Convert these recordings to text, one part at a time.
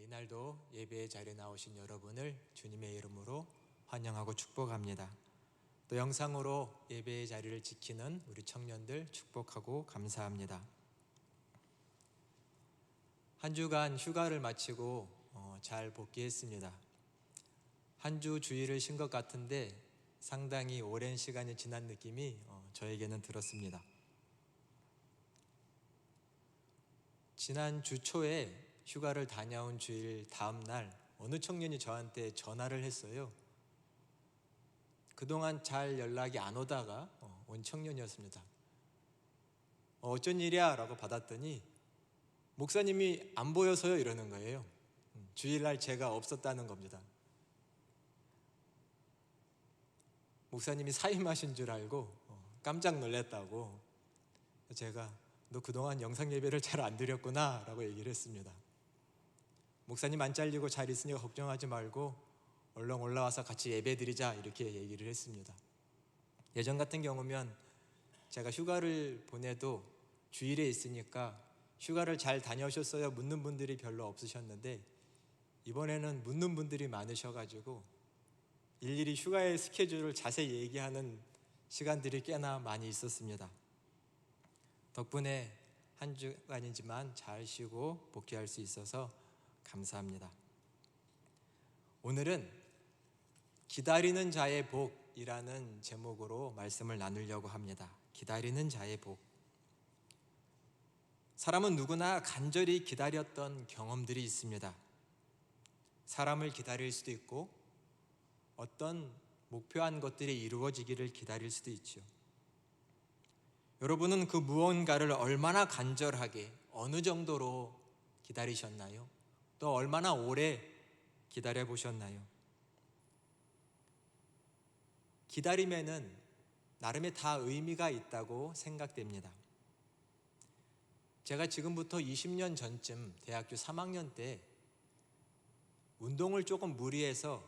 이날도 예배의 자리에 나오신 여러분을 주님의 이름으로 환영하고 축복합니다. 또 영상으로 예배의 자리를 지키는 우리 청년들 축복하고 감사합니다. 한 주간 휴가를 마치고 잘 복귀했습니다. 한 주 주일을 쉰 것 같은데 상당히 오랜 시간이 지난 느낌이 저에게는 들었습니다. 지난 주 초에 휴가를 다녀온 주일 다음 날 어느 청년이 저한테 전화를 했어요. 그동안 잘 연락이 안 오다가 온 청년이었습니다. 어쩐 일이야? 라고 받았더니 목사님이 안 보여서요 이러는 거예요. 주일날 제가 없었다는 겁니다. 목사님이 사임하신 줄 알고 깜짝 놀랐다고. 제가 너 그동안 영상 예배를 잘 안 드렸구나 라고 얘기를 했습니다. 목사님 안 잘리고 잘 있으니까 걱정하지 말고 얼른 올라와서 같이 예배 드리자 이렇게 얘기를 했습니다. 예전 같은 경우면 제가 휴가를 보내도 주일에 있으니까 휴가를 잘 다녀오셨어요 묻는 분들이 별로 없으셨는데 이번에는 묻는 분들이 많으셔가지고 일일이 휴가의 스케줄을 자세히 얘기하는 시간들이 꽤나 많이 있었습니다. 덕분에 한 주간이지만 잘 쉬고 복귀할 수 있어서 감사합니다. 오늘은 기다리는 자의 복이라는 제목으로 말씀을 나누려고 합니다. 기다리는 자의 복. 사람은 누구나 간절히 기다렸던 경험들이 있습니다. 사람을 기다릴 수도 있고 어떤 목표한 것들이 이루어지기를 기다릴 수도 있죠. 여러분은 그 무언가를 얼마나 간절하게 어느 정도로 기다리셨나요? 또 얼마나 오래 기다려 보셨나요? 기다림에는 나름의 다 의미가 있다고 생각됩니다. 제가 지금부터 20년 전쯤 대학교 3학년 때 운동을 조금 무리해서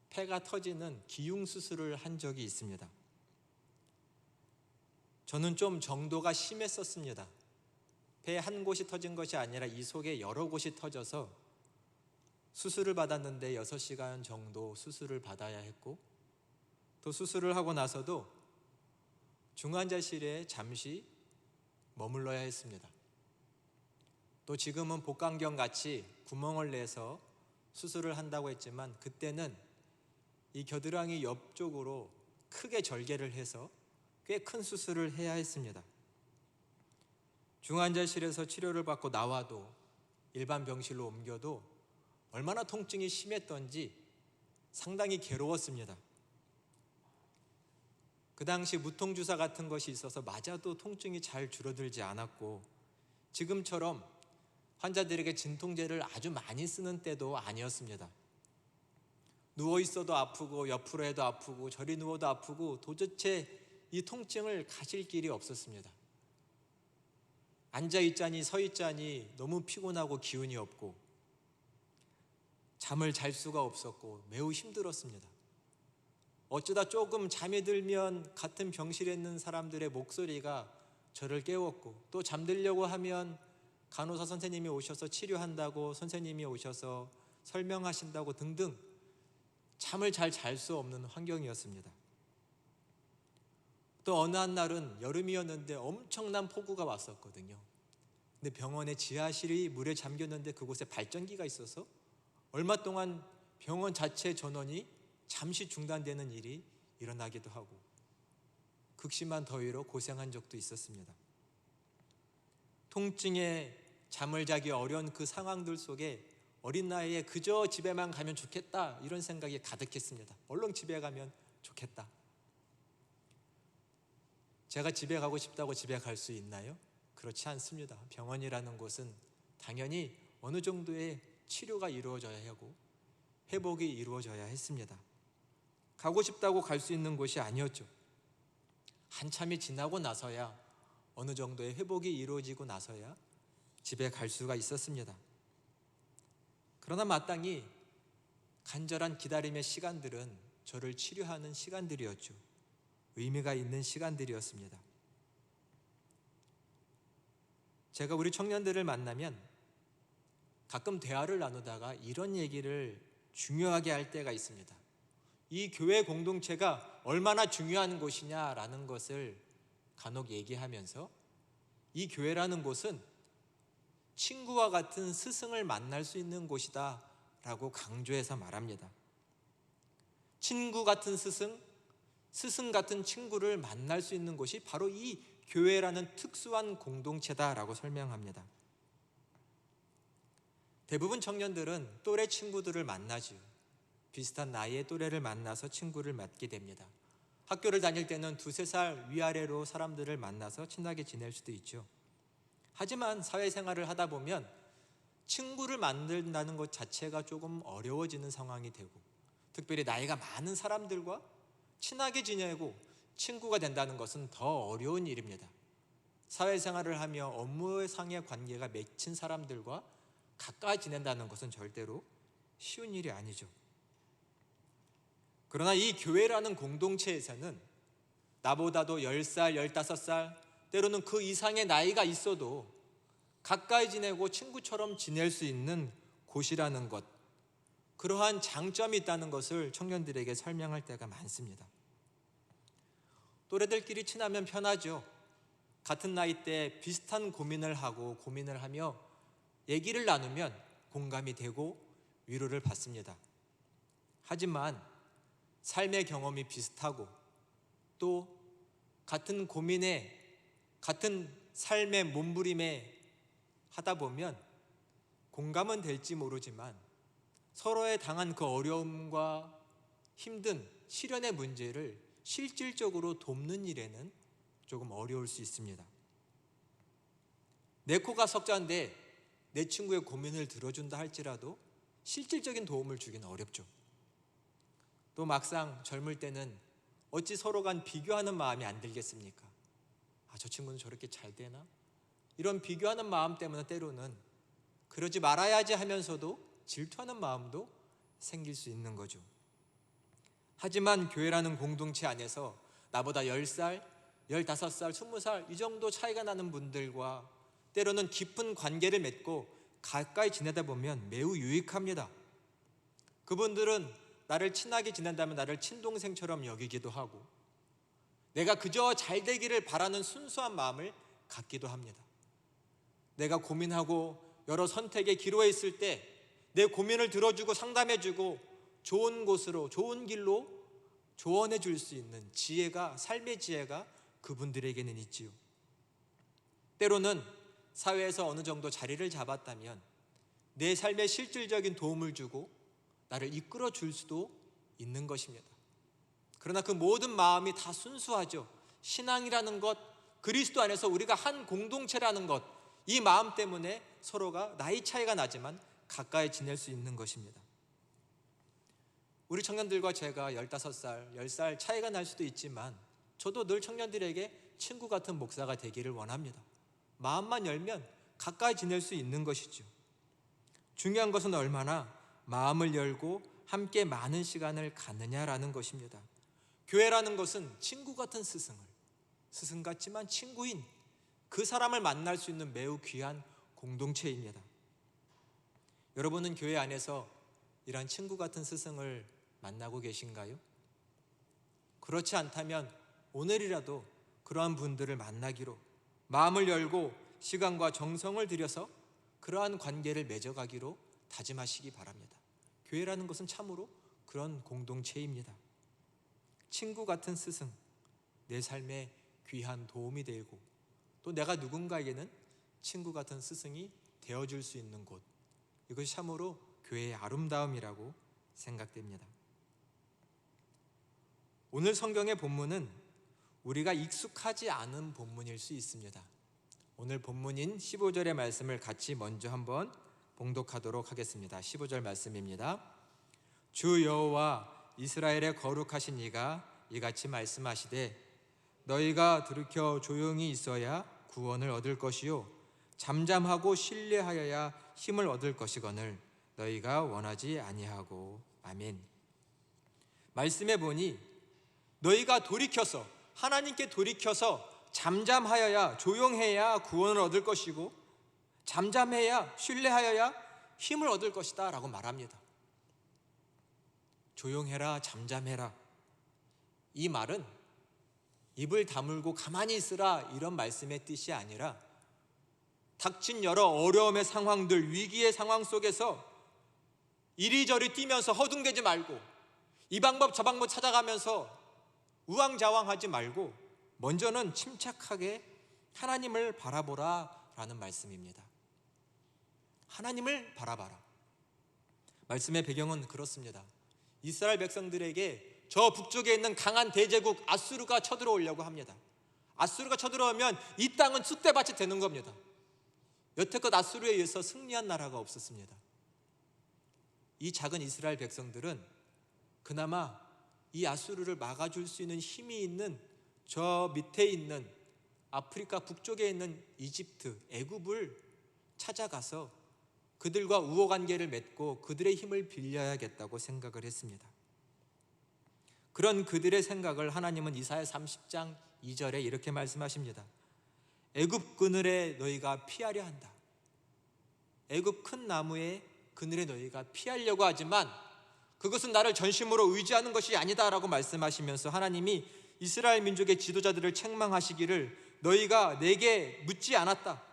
폐가 터지는 기흉 수술을 한 적이 있습니다. 저는 좀 정도가 심했었습니다. 폐 한 곳이 터진 것이 아니라 이 속에 여러 곳이 터져서 수술을 받았는데 6시간 정도 수술을 받아야 했고 또 수술을 하고 나서도 중환자실에 잠시 머물러야 했습니다. 또 지금은 복강경 같이 구멍을 내서 수술을 한다고 했지만 그때는 이 겨드랑이 옆쪽으로 크게 절개를 해서 꽤 큰 수술을 해야 했습니다. 중환자실에서 치료를 받고 나와도 일반 병실로 옮겨도 얼마나 통증이 심했던지 상당히 괴로웠습니다. 그 당시 무통주사 같은 것이 있어서 맞아도 통증이 잘 줄어들지 않았고 지금처럼 환자들에게 진통제를 아주 많이 쓰는 때도 아니었습니다. 누워있어도 아프고 옆으로 해도 아프고 저리 누워도 아프고 도대체 이 통증을 가실 길이 없었습니다. 앉아있자니 서있자니 너무 피곤하고 기운이 없고 잠을 잘 수가 없었고 매우 힘들었습니다. 어쩌다 조금 잠이 들면 같은 병실에 있는 사람들의 목소리가 저를 깨웠고 또 잠들려고 하면 간호사 선생님이 오셔서 치료한다고 선생님이 오셔서 설명하신다고 등등 잠을 잘 잘 수 없는 환경이었습니다. 또 어느 한 날은 여름이었는데 엄청난 폭우가 왔었거든요. 근데 병원의 지하실이 물에 잠겼는데 그곳에 발전기가 있어서 얼마 동안 병원 자체 전원이 잠시 중단되는 일이 일어나기도 하고 극심한 더위로 고생한 적도 있었습니다. 통증에 잠을 자기 어려운 그 상황들 속에 어린 나이에 그저 집에만 가면 좋겠다 이런 생각이 가득했습니다. 얼른 집에 가면 좋겠다. 제가 집에 가고 싶다고 집에 갈 수 있나요? 그렇지 않습니다. 병원이라는 곳은 당연히 어느 정도의 치료가 이루어져야 하고 회복이 이루어져야 했습니다. 가고 싶다고 갈 수 있는 곳이 아니었죠. 한참이 지나고 나서야 어느 정도의 회복이 이루어지고 나서야 집에 갈 수가 있었습니다. 그러나 마땅히 간절한 기다림의 시간들은 저를 치료하는 시간들이었죠. 의미가 있는 시간들이었습니다. 제가 우리 청년들을 만나면 가끔 대화를 나누다가 이런 얘기를 중요하게 할 때가 있습니다. 이 교회 공동체가 얼마나 중요한 곳이냐라는 것을 간혹 얘기하면서 이 교회라는 곳은 친구와 같은 스승을 만날 수 있는 곳이다 라고 강조해서 말합니다. 친구 같은 스승, 스승 같은 친구를 만날 수 있는 곳이 바로 이 교회라는 특수한 공동체다라고 설명합니다. 대부분 청년들은 또래 친구들을 만나지요. 비슷한 나이의 또래를 만나서 친구를 맺게 됩니다. 학교를 다닐 때는 2-3살 위아래로 사람들을 만나서 친하게 지낼 수도 있죠. 하지만 사회생활을 하다 보면 친구를 만든다는 것 자체가 조금 어려워지는 상황이 되고, 특별히 나이가 많은 사람들과 친하게 지내고 친구가 된다는 것은 더 어려운 일입니다. 사회생활을 하며 업무상의 관계가 맺힌 사람들과 가까이 지낸다는 것은 절대로 쉬운 일이 아니죠. 그러나 이 교회라는 공동체에서는 나보다도 10살, 15살, 때로는 그 이상의 나이가 있어도 가까이 지내고 친구처럼 지낼 수 있는 곳이라는 것, 그러한 장점이 있다는 것을 청년들에게 설명할 때가 많습니다. 또래들끼리 친하면 편하죠. 같은 나이 때 비슷한 고민을 하며 얘기를 나누면 공감이 되고 위로를 받습니다. 하지만 삶의 경험이 비슷하고 또 같은 고민에 같은 삶의 몸부림에 하다 보면 공감은 될지 모르지만 서로의 당한 그 어려움과 힘든 시련의 문제를 실질적으로 돕는 일에는 조금 어려울 수 있습니다. 내 코가 석자인데 내 친구의 고민을 들어준다 할지라도 실질적인 도움을 주기는 어렵죠. 또 막상 젊을 때는 어찌 서로 간 비교하는 마음이 안 들겠습니까? 저 친구는 저렇게 잘 되나? 이런 비교하는 마음 때문에 때로는 그러지 말아야지 하면서도 질투하는 마음도 생길 수 있는 거죠. 하지만 교회라는 공동체 안에서 나보다 10살, 15살, 20살 이 정도 차이가 나는 분들과 때로는 깊은 관계를 맺고 가까이 지내다 보면 매우 유익합니다. 그분들은 나를 친하게 지낸다면 나를 친동생처럼 여기기도 하고 내가 그저 잘 되기를 바라는 순수한 마음을 갖기도 합니다. 내가 고민하고 여러 선택에 기로에 있을 때 내 고민을 들어주고 상담해주고 좋은 곳으로, 좋은 길로 조언해 줄 수 있는 지혜가, 삶의 지혜가 그분들에게는 있지요. 때로는 사회에서 어느 정도 자리를 잡았다면 내 삶에 실질적인 도움을 주고 나를 이끌어 줄 수도 있는 것입니다. 그러나 그 모든 마음이 다 순수하죠. 신앙이라는 것, 그리스도 안에서 우리가 한 공동체라는 것, 이 마음 때문에 서로가 나이 차이가 나지만 가까이 지낼 수 있는 것입니다. 우리 청년들과 제가 15살, 10살 차이가 날 수도 있지만 저도 늘 청년들에게 친구 같은 목사가 되기를 원합니다. 마음만 열면 가까이 지낼 수 있는 것이죠. 중요한 것은 얼마나 마음을 열고 함께 많은 시간을 갖느냐라는 것입니다. 교회라는 것은 친구 같은 스승 같지만 친구인 그 사람을 만날 수 있는 매우 귀한 공동체입니다. 여러분은 교회 안에서 이런 친구 같은 스승을 만나고 계신가요? 그렇지 않다면 오늘이라도 그러한 분들을 만나기로 마음을 열고 시간과 정성을 들여서 그러한 관계를 맺어가기로 다짐하시기 바랍니다. 교회라는 것은 참으로 그런 공동체입니다. 친구 같은 스승, 내 삶에 귀한 도움이 되고 또 내가 누군가에게는 친구 같은 스승이 되어줄 수 있는 곳, 이것이 참으로 교회의 아름다움이라고 생각됩니다. 오늘 성경의 본문은 우리가 익숙하지 않은 본문일 수 있습니다. 오늘 본문인 15절의 말씀을 같이 먼저 한번 봉독하도록 하겠습니다. 15절 말씀입니다. 주 여호와 이스라엘의 거룩하신 이가 이같이 말씀하시되 너희가 들으켜 조용히 있어야 구원을 얻을 것이요 잠잠하고 신뢰하여야 힘을 얻을 것이거늘 너희가 원하지 아니하고. 아멘. 말씀해 보니 너희가 돌이켜서 하나님께 돌이켜서 잠잠하여야, 조용해야 구원을 얻을 것이고 잠잠해야, 신뢰하여야 힘을 얻을 것이다 라고 말합니다. 조용해라, 잠잠해라. 이 말은 입을 다물고 가만히 있으라 이런 말씀의 뜻이 아니라 닥친 여러 어려움의 상황들, 위기의 상황 속에서 이리저리 뛰면서 허둥대지 말고 이 방법 저 방법 찾아가면서 우왕좌왕하지 말고 먼저는 침착하게 하나님을 바라보라 라는 말씀입니다. 하나님을 바라봐라. 말씀의 배경은 그렇습니다. 이스라엘 백성들에게 저 북쪽에 있는 강한 대제국 아수르가 쳐들어오려고 합니다. 아수르가 쳐들어오면 이 땅은 쑥대밭이 되는 겁니다. 여태껏 아수르에 의해서 승리한 나라가 없었습니다. 이 작은 이스라엘 백성들은 그나마 이 아수르를 막아줄 수 있는 힘이 있는 저 밑에 있는 아프리카 북쪽에 있는 이집트, 애굽을 찾아가서 그들과 우호관계를 맺고 그들의 힘을 빌려야겠다고 생각을 했습니다. 그런 그들의 생각을 하나님은 이사야 30장 2절에 이렇게 말씀하십니다. 애굽 그늘에 너희가 피하려 한다. 애굽 큰 나무의 그늘에 너희가 피하려고 하지만 그것은 나를 전심으로 의지하는 것이 아니다 라고 말씀하시면서 하나님이 이스라엘 민족의 지도자들을 책망하시기를 너희가 내게 묻지 않았다.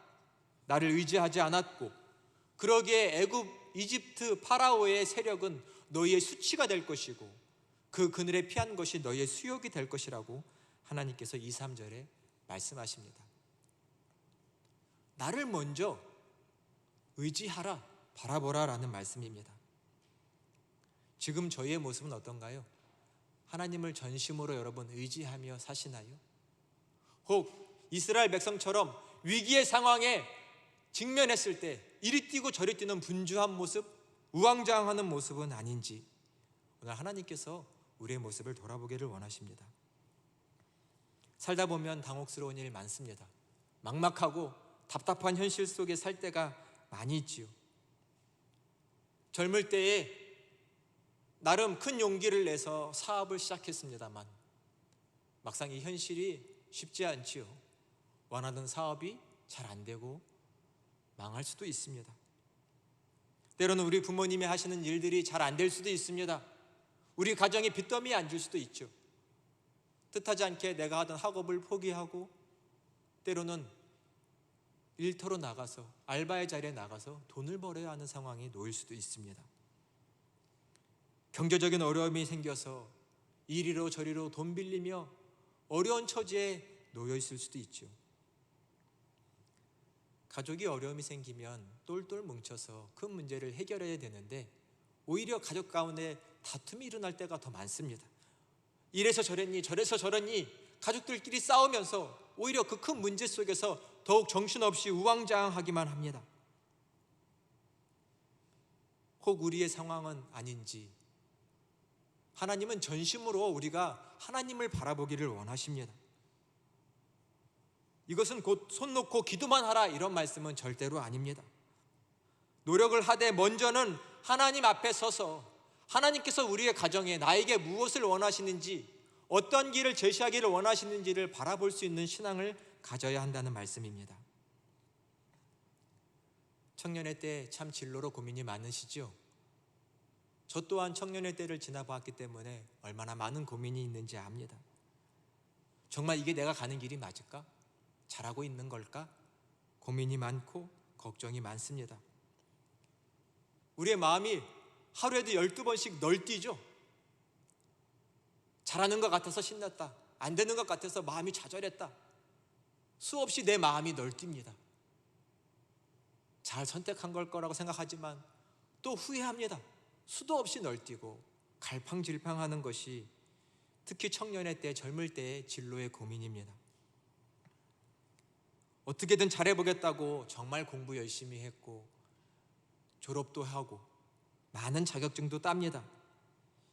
나를 의지하지 않았고 그러기에 애굽, 이집트, 파라오의 세력은 너희의 수치가 될 것이고 그 그늘에 피한 것이 너희의 수욕이 될 것이라고 하나님께서 2, 3절에 말씀하십니다. 나를 먼저 의지하라, 바라보라 라는 말씀입니다. 지금 저희의 모습은 어떤가요? 하나님을 전심으로 여러분 의지하며 사시나요? 혹 이스라엘 백성처럼 위기의 상황에 직면했을 때 이리 뛰고 저리 뛰는 분주한 모습, 우왕좌왕하는 모습은 아닌지 오늘 하나님께서 우리의 모습을 돌아보기를 원하십니다. 살다 보면 당혹스러운 일 많습니다. 막막하고 답답한 현실 속에 살 때가 많이 있지요. 젊을 때에 나름 큰 용기를 내서 사업을 시작했습니다만 막상 이 현실이 쉽지 않지요. 원하던 사업이 잘 안 되고 망할 수도 있습니다. 때로는 우리 부모님이 하시는 일들이 잘 안 될 수도 있습니다. 우리 가정이 빚더미에 앉을 수도 있죠. 뜻하지 않게 내가 하던 학업을 포기하고 때로는 일터로 나가서 알바의 자리에 나가서 돈을 벌어야 하는 상황에 놓일 수도 있습니다. 경제적인 어려움이 생겨서 이리로 저리로 돈 빌리며 어려운 처지에 놓여 있을 수도 있죠. 가족이 어려움이 생기면 똘똘 뭉쳐서 큰 문제를 해결해야 되는데 오히려 가족 가운데 다툼이 일어날 때가 더 많습니다. 이래서 저랬니 저래서 저랬니 가족들끼리 싸우면서 오히려 그 큰 문제 속에서 더욱 정신없이 우왕좌왕하기만 합니다. 혹 우리의 상황은 아닌지 하나님은 전심으로 우리가 하나님을 바라보기를 원하십니다. 이것은 곧 손 놓고 기도만 하라 이런 말씀은 절대로 아닙니다. 노력을 하되 먼저는 하나님 앞에 서서 하나님께서 우리의 가정에 나에게 무엇을 원하시는지 어떤 길을 제시하기를 원하시는지를 바라볼 수 있는 신앙을 가져야 한다는 말씀입니다. 청년의 때 참 진로로 고민이 많으시죠? 저 또한 청년의 때를 지나봤기 때문에 얼마나 많은 고민이 있는지 압니다. 정말 이게 내가 가는 길이 맞을까? 잘하고 있는 걸까? 고민이 많고 걱정이 많습니다. 우리의 마음이 하루에도 12번씩 널뛰죠. 잘하는 것 같아서 신났다. 안 되는 것 같아서 마음이 좌절했다. 수없이 내 마음이 널뜁니다. 잘 선택한 걸 거라고 생각하지만 또 후회합니다. 수도 없이 널뛰고 갈팡질팡하는 것이 특히 청년의 때, 젊을 때의 진로의 고민입니다. 어떻게든 잘해보겠다고 정말 공부 열심히 했고 졸업도 하고 많은 자격증도 땁니다.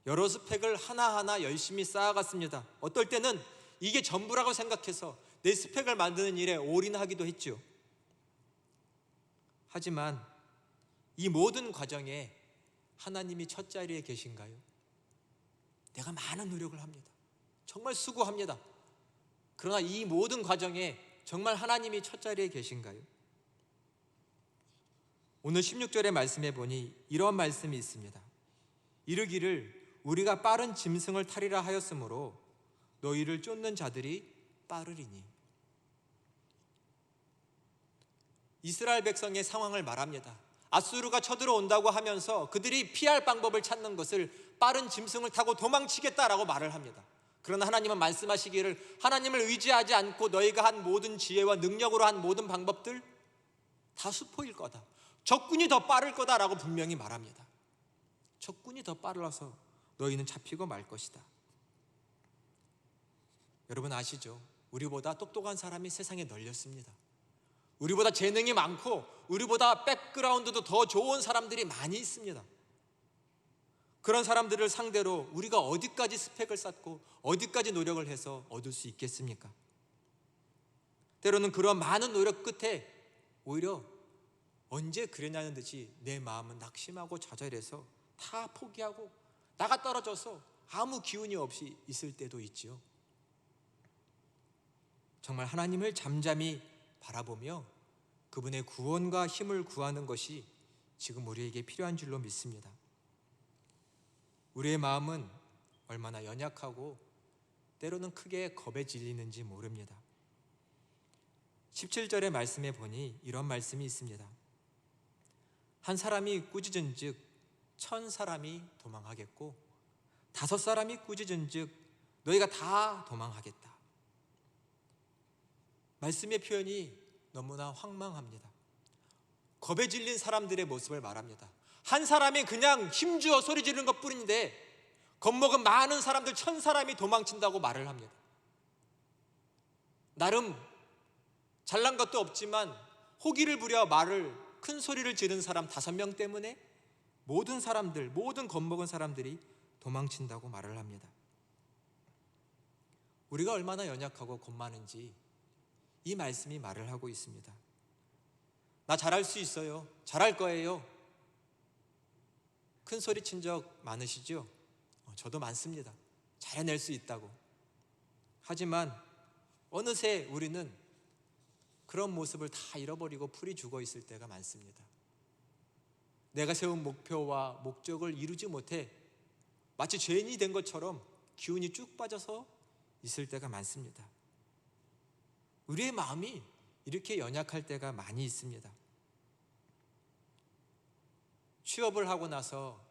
여러 스펙을 하나하나 열심히 쌓아갔습니다. 어떨 때는 이게 전부라고 생각해서 내 스펙을 만드는 일에 올인하기도 했죠. 하지만 이 모든 과정에 하나님이 첫 자리에 계신가요? 내가 많은 노력을 합니다. 정말 수고합니다. 그러나 이 모든 과정에 정말 하나님이 첫 자리에 계신가요? 오늘 16절의 말씀에 보니 이런 말씀이 있습니다. 이르기를 우리가 빠른 짐승을 타리라 하였으므로 너희를 쫓는 자들이 빠르리니. 이스라엘 백성의 상황을 말합니다. 아수르가 쳐들어온다고 하면서 그들이 피할 방법을 찾는 것을 빠른 짐승을 타고 도망치겠다라고 말을 합니다. 그러나 하나님은 말씀하시기를 하나님을 의지하지 않고 너희가 한 모든 지혜와 능력으로 한 모든 방법들 다 수포일 거다. 적군이 더 빠를 거다라고 분명히 말합니다. 적군이 더 빨라서 너희는 잡히고 말 것이다. 여러분 아시죠? 우리보다 똑똑한 사람이 세상에 널렸습니다. 우리보다 재능이 많고 우리보다 백그라운드도 더 좋은 사람들이 많이 있습니다. 그런 사람들을 상대로 우리가 어디까지 스펙을 쌓고 어디까지 노력을 해서 얻을 수 있겠습니까? 때로는 그런 많은 노력 끝에 오히려 언제 그랬냐는 듯이 내 마음은 낙심하고 좌절해서 다 포기하고 나가 떨어져서 아무 기운이 없이 있을 때도 있지요. 정말 하나님을 잠잠히 바라보며 그분의 구원과 힘을 구하는 것이 지금 우리에게 필요한 줄로 믿습니다. 우리의 마음은 얼마나 연약하고 때로는 크게 겁에 질리는지 모릅니다. 17절의 말씀에 보니 이런 말씀이 있습니다. 한 사람이 꾸짖은 즉 1000사람이 도망하겠고 5사람이 꾸짖은 즉 너희가 다 도망하겠다. 말씀의 표현이 너무나 황망합니다. 겁에 질린 사람들의 모습을 말합니다. 한 사람이 그냥 힘주어 소리 지르는 것 뿐인데 겁먹은 많은 사람들 1000사람이 도망친다고 말을 합니다. 나름 잘난 것도 없지만 호기를 부려 말을 큰 소리를 지른 사람 5명 때문에 모든 사람들, 모든 겁먹은 사람들이 도망친다고 말을 합니다. 우리가 얼마나 연약하고 겁 많은지 이 말씀이 말을 하고 있습니다. 나 잘할 수 있어요. 잘할 거예요. 큰 소리 친 적 많으시죠? 저도 많습니다. 잘해낼 수 있다고. 하지만 어느새 우리는 그런 모습을 다 잃어버리고 풀이 죽어 있을 때가 많습니다. 내가 세운 목표와 목적을 이루지 못해 마치 죄인이 된 것처럼 기운이 쭉 빠져서 있을 때가 많습니다. 우리의 마음이 이렇게 연약할 때가 많이 있습니다. 취업을 하고 나서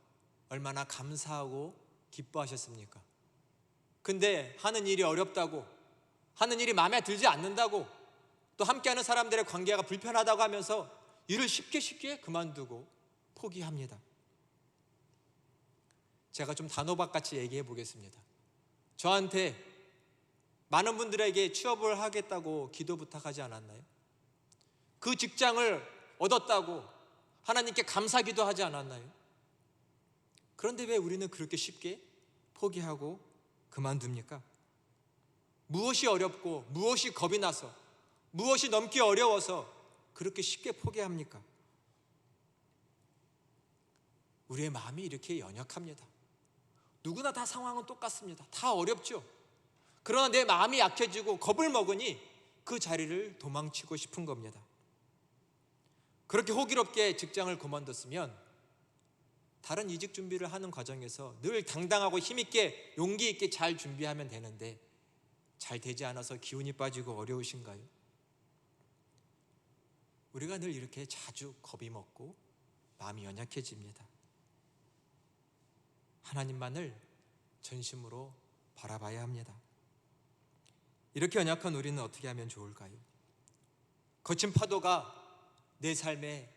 얼마나 감사하고 기뻐하셨습니까? 근데 하는 일이 어렵다고, 하는 일이 마음에 들지 않는다고, 또 함께하는 사람들의 관계가 불편하다고 하면서 일을 쉽게 그만두고 포기합니다. 제가 좀 단호박같이 얘기해 보겠습니다. 저한테 많은 분들에게 취업을 하겠다고 기도 부탁하지 않았나요? 그 직장을 얻었다고 하나님께 감사기도 하지 않았나요? 그런데 왜 우리는 그렇게 쉽게 포기하고 그만둡니까? 무엇이 어렵고 무엇이 겁이 나서 무엇이 넘기 어려워서 그렇게 쉽게 포기합니까? 우리의 마음이 이렇게 연약합니다. 누구나 다 상황은 똑같습니다. 다 어렵죠. 그러나 내 마음이 약해지고 겁을 먹으니 그 자리를 도망치고 싶은 겁니다. 그렇게 호기롭게 직장을 그만뒀으면 다른 이직 준비를 하는 과정에서 늘 당당하고 힘있게 용기 있게 잘 준비하면 되는데 잘 되지 않아서 기운이 빠지고 어려우신가요? 우리가 늘 이렇게 자주 겁이 먹고 마음이 연약해집니다. 하나님만을 전심으로 바라봐야 합니다. 이렇게 연약한 우리는 어떻게 하면 좋을까요? 거친 파도가 내 삶에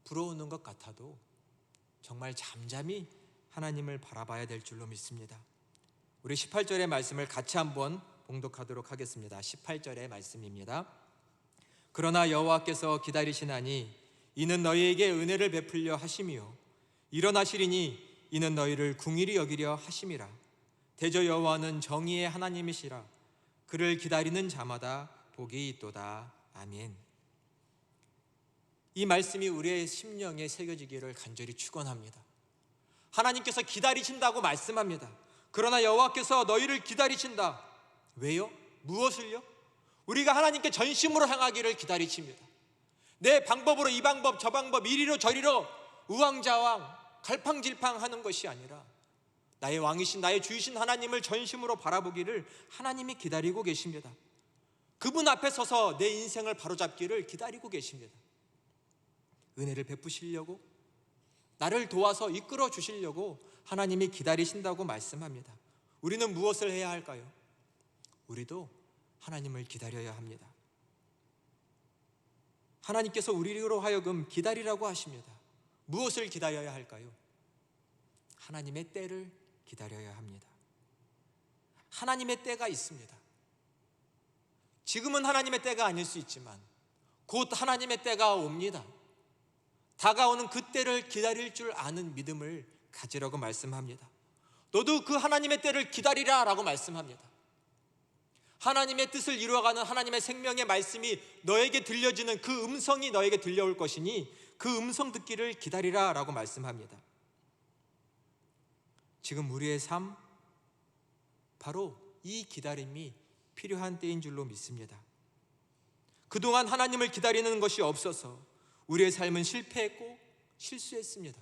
불어오는 것 같아도 정말 잠잠히 하나님을 바라봐야 될 줄로 믿습니다. 우리 18절의 말씀을 같이 한번 봉독하도록 하겠습니다. 18절의 말씀입니다. 그러나 여호와께서 기다리시나니 이는 너희에게 은혜를 베풀려 하심이요 일어나시리니 이는 너희를 궁일이 여기려 하심이라. 대저 여호와는 정의의 하나님이시라. 그를 기다리는 자마다 복이 있도다. 아멘. 이 말씀이 우리의 심령에 새겨지기를 간절히 축원합니다. 하나님께서 기다리신다고 말씀합니다. 그러나 여호와께서 너희를 기다리신다. 왜요? 무엇을요? 우리가 하나님께 전심으로 향하기를 기다리십니다. 내 방법으로 이 방법 저 방법 이리로 저리로 우왕좌왕 갈팡질팡하는 것이 아니라 나의 왕이신 나의 주이신 하나님을 전심으로 바라보기를 하나님이 기다리고 계십니다. 그분 앞에 서서 내 인생을 바로잡기를 기다리고 계십니다. 은혜를 베푸시려고, 나를 도와서 이끌어 주시려고 하나님이 기다리신다고 말씀합니다. 우리는 무엇을 해야 할까요? 우리도 하나님을 기다려야 합니다. 하나님께서 우리로 하여금 기다리라고 하십니다. 무엇을 기다려야 할까요? 하나님의 때를 기다려야 합니다. 하나님의 때가 있습니다. 지금은 하나님의 때가 아닐 수 있지만 곧 하나님의 때가 옵니다. 다가오는 그 때를 기다릴 줄 아는 믿음을 가지라고 말씀합니다. 너도 그 하나님의 때를 기다리라 라고 말씀합니다. 하나님의 뜻을 이루어가는 하나님의 생명의 말씀이 너에게 들려지는 그 음성이 너에게 들려올 것이니 그 음성 듣기를 기다리라 라고 말씀합니다. 지금 우리의 삶, 바로 이 기다림이 필요한 때인 줄로 믿습니다. 그동안 하나님을 기다리는 것이 없어서 우리의 삶은 실패했고 실수했습니다.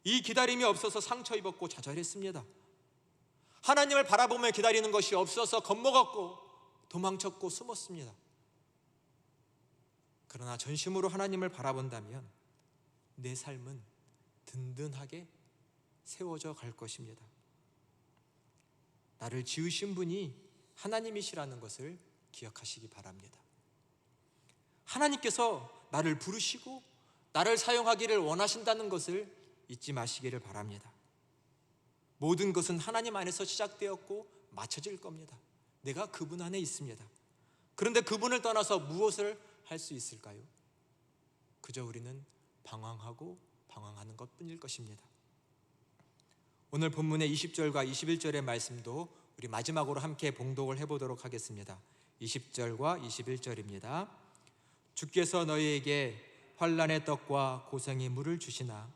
이 기다림이 없어서 상처 입었고 좌절했습니다. 하나님을 바라보며 기다리는 것이 없어서 겁먹었고 도망쳤고 숨었습니다. 그러나 전심으로 하나님을 바라본다면 내 삶은 든든하게 세워져 갈 것입니다. 나를 지으신 분이 하나님이시라는 것을 기억하시기 바랍니다. 하나님께서 나를 부르시고 나를 사용하기를 원하신다는 것을 잊지 마시기를 바랍니다. 모든 것은 하나님 안에서 시작되었고 맞춰질 겁니다. 내가 그분 안에 있습니다. 그런데 그분을 떠나서 무엇을 할 수 있을까요? 그저 우리는 방황하고 방황하는 것뿐일 것입니다. 오늘 본문의 20절과 21절의 말씀도 우리 마지막으로 함께 봉독을 해보도록 하겠습니다. 20절과 21절입니다. 주께서 너희에게 환난의 떡과 고생의 물을 주시나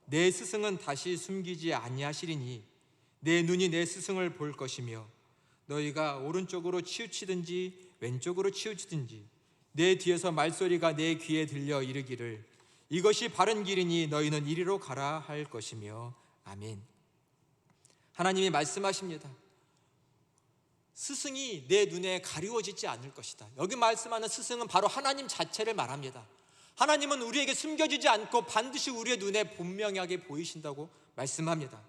내 스승은 다시 숨기지 아니하시리니 내 눈이 내 스승을 볼 것이며 너희가 오른쪽으로 치우치든지 왼쪽으로 치우치든지 내 뒤에서 말소리가 내 귀에 들려 이르기를 이것이 바른 길이니 너희는 이리로 가라 할 것이며 아멘. 하나님이 말씀하십니다. 스승이 내 눈에 가리워지지 않을 것이다. 여기 말씀하는 스승은 바로 하나님 자체를 말합니다. 하나님은 우리에게 숨겨지지 않고 반드시 우리의 눈에 분명하게 보이신다고 말씀합니다.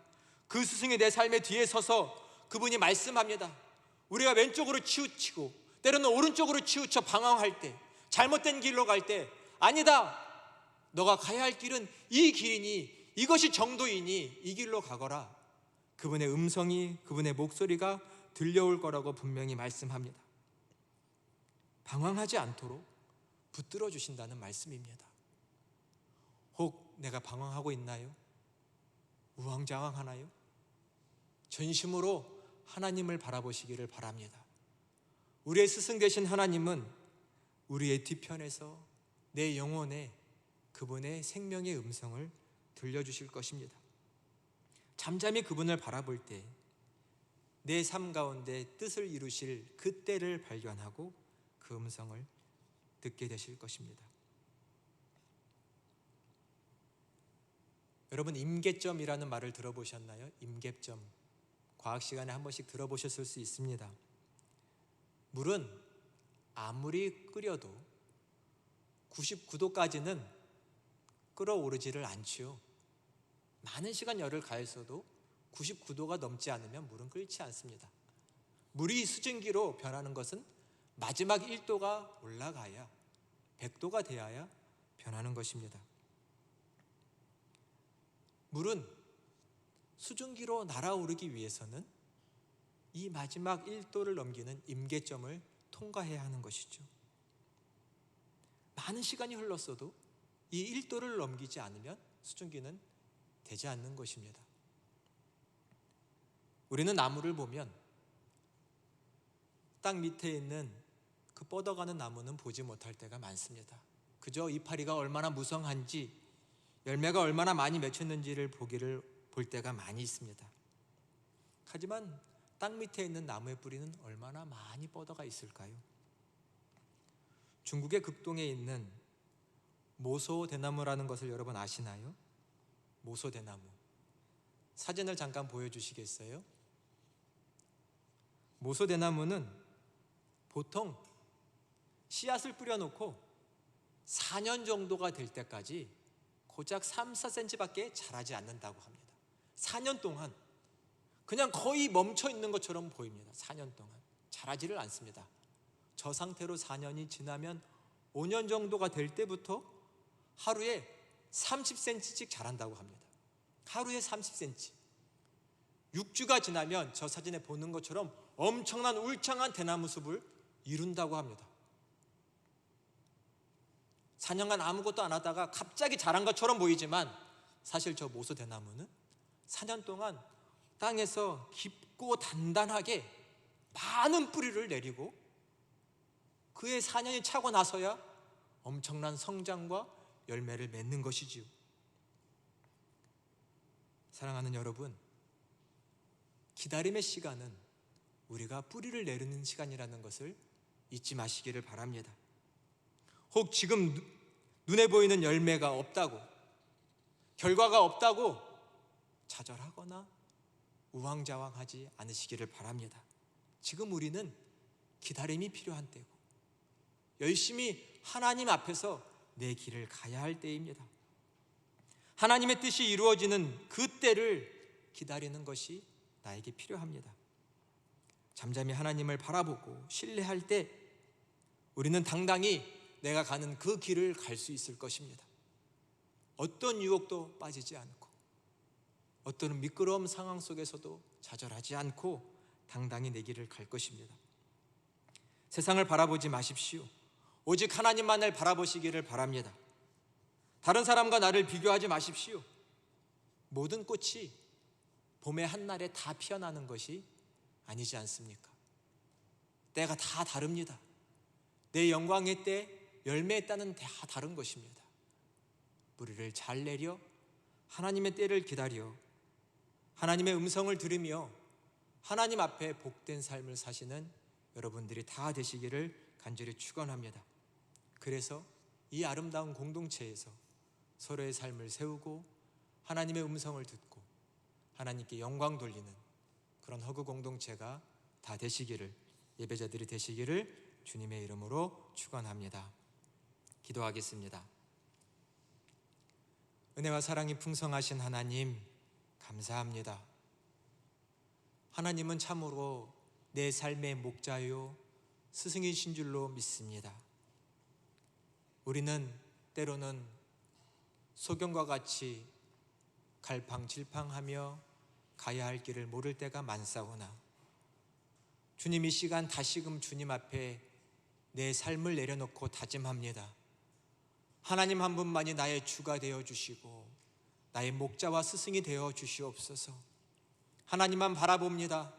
그 스승이 내 삶의 뒤에 서서 그분이 말씀합니다. 우리가 왼쪽으로 치우치고 때로는 오른쪽으로 치우쳐 방황할 때, 잘못된 길로 갈 때 아니다, 너가 가야 할 길은 이 길이니 이것이 정도이니 이 길로 가거라. 그분의 음성이, 그분의 목소리가 들려올 거라고 분명히 말씀합니다. 방황하지 않도록 붙들어 주신다는 말씀입니다. 혹 내가 방황하고 있나요? 우왕좌왕하나요? 전심으로 하나님을 바라보시기를 바랍니다. 우리의 스승 되신 하나님은 우리의 뒤편에서 내 영혼에 그분의 생명의 음성을 들려주실 것입니다. 잠잠히 그분을 바라볼 때 내 삶 가운데 뜻을 이루실 그 때를 발견하고 그 음성을 듣게 되실 것입니다. 여러분, 임계점이라는 말을 들어보셨나요? 임계점. 과학 시간에 한 번씩 들어보셨을 수 있습니다. 물은 아무리 끓여도 99도까지는 끓어오르지를 않지요. 많은 시간 열을 가해서도 99도가 넘지 않으면 물은 끓지 않습니다. 물이 수증기로 변하는 것은 마지막 1도가 올라가야 100도가 되어야 변하는 것입니다. 물은 수증기로 날아오르기 위해서는 이 마지막 1도를 넘기는 임계점을 통과해야 하는 것이죠. 많은 시간이 흘렀어도 이 1도를 넘기지 않으면 수증기는 되지 않는 것입니다. 우리는 나무를 보면 땅 밑에 있는 그 뻗어가는 나무는 보지 못할 때가 많습니다. 그저 이파리가 얼마나 무성한지, 열매가 얼마나 많이 맺혔는지를 볼 때가 많이 있습니다. 하지만 땅 밑에 있는 나무의 뿌리는 얼마나 많이 뻗어가 있을까요? 중국의 극동에 있는 모소대나무라는 것을 여러분 아시나요? 모소대나무. 사진을 잠깐 보여주시겠어요? 모소대나무는 보통 씨앗을 뿌려놓고 4년 정도가 될 때까지 고작 3, 4cm밖에 자라지 않는다고 합니다. 4년 동안 그냥 거의 멈춰 있는 것처럼 보입니다. 4년 동안 자라지를 않습니다. 저 상태로 4년이 지나면 5년 정도가 될 때부터 하루에 30cm씩 자란다고 합니다. 하루에 30cm. 6주가 지나면 저 사진에 보는 것처럼 엄청난 울창한 대나무 숲을 이룬다고 합니다. 4년간 아무것도 안 하다가 갑자기 자란 것처럼 보이지만 사실 저 모소대나무는 4년 동안 땅에서 깊고 단단하게 많은 뿌리를 내리고 그의 4년이 차고 나서야 엄청난 성장과 열매를 맺는 것이지요. 사랑하는 여러분, 기다림의 시간은 우리가 뿌리를 내리는 시간이라는 것을 잊지 마시기를 바랍니다. 혹 지금 눈에 보이는 열매가 없다고, 결과가 없다고 좌절하거나 우왕좌왕하지 않으시기를 바랍니다. 지금 우리는 기다림이 필요한 때고 열심히 하나님 앞에서 내 길을 가야 할 때입니다. 하나님의 뜻이 이루어지는 그 때를 기다리는 것이 나에게 필요합니다. 잠잠히 하나님을 바라보고 신뢰할 때 우리는 당당히 내가 가는 그 길을 갈 수 있을 것입니다. 어떤 유혹도 빠지지 않고 어떤 미끄러운 상황 속에서도 좌절하지 않고 당당히 내 길을 갈 것입니다. 세상을 바라보지 마십시오. 오직 하나님만을 바라보시기를 바랍니다. 다른 사람과 나를 비교하지 마십시오. 모든 꽃이 봄의 한날에 다 피어나는 것이 아니지 않습니까? 때가 다 다릅니다. 내 영광의 때, 열매의 때는 다 다른 것입니다. 뿌리를 잘 내려 하나님의 때를 기다려 하나님의 음성을 들으며 하나님 앞에 복된 삶을 사시는 여러분들이 다 되시기를 간절히 축원합니다. 그래서 이 아름다운 공동체에서 서로의 삶을 세우고 하나님의 음성을 듣고 하나님께 영광 돌리는 그런 허구 공동체가 다 되시기를, 예배자들이 되시기를 주님의 이름으로 축원합니다. 기도하겠습니다. 은혜와 사랑이 풍성하신 하나님, 감사합니다. 하나님은 참으로 내 삶의 목자요 스승이신 줄로 믿습니다. 우리는 때로는 소경과 같이 갈팡질팡하며 가야 할 길을 모를 때가 많사오나 주님, 이 시간 다시금 주님 앞에 내 삶을 내려놓고 다짐합니다. 하나님 한 분만이 나의 주가 되어 주시고 나의 목자와 스승이 되어 주시옵소서. 하나님만 바라봅니다.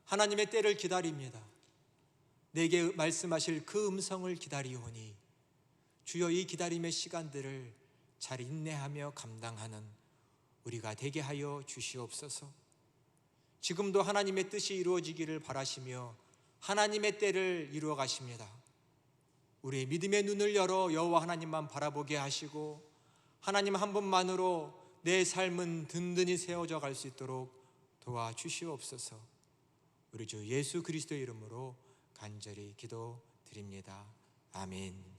하나님의 때를 기다립니다. 내게 말씀하실 그 음성을 기다리오니 주여, 이 기다림의 시간들을 잘 인내하며 감당하는 우리가 되게 하여 주시옵소서. 지금도 하나님의 뜻이 이루어지기를 바라시며 하나님의 때를 이루어 가십니다. 우리의 믿음의 눈을 열어 여호와 하나님만 바라보게 하시고 하나님 한 분만으로 내 삶은 든든히 세워져 갈 수 있도록 도와주시옵소서. 우리 주 예수 그리스도의 이름으로 간절히 기도드립니다. 아멘.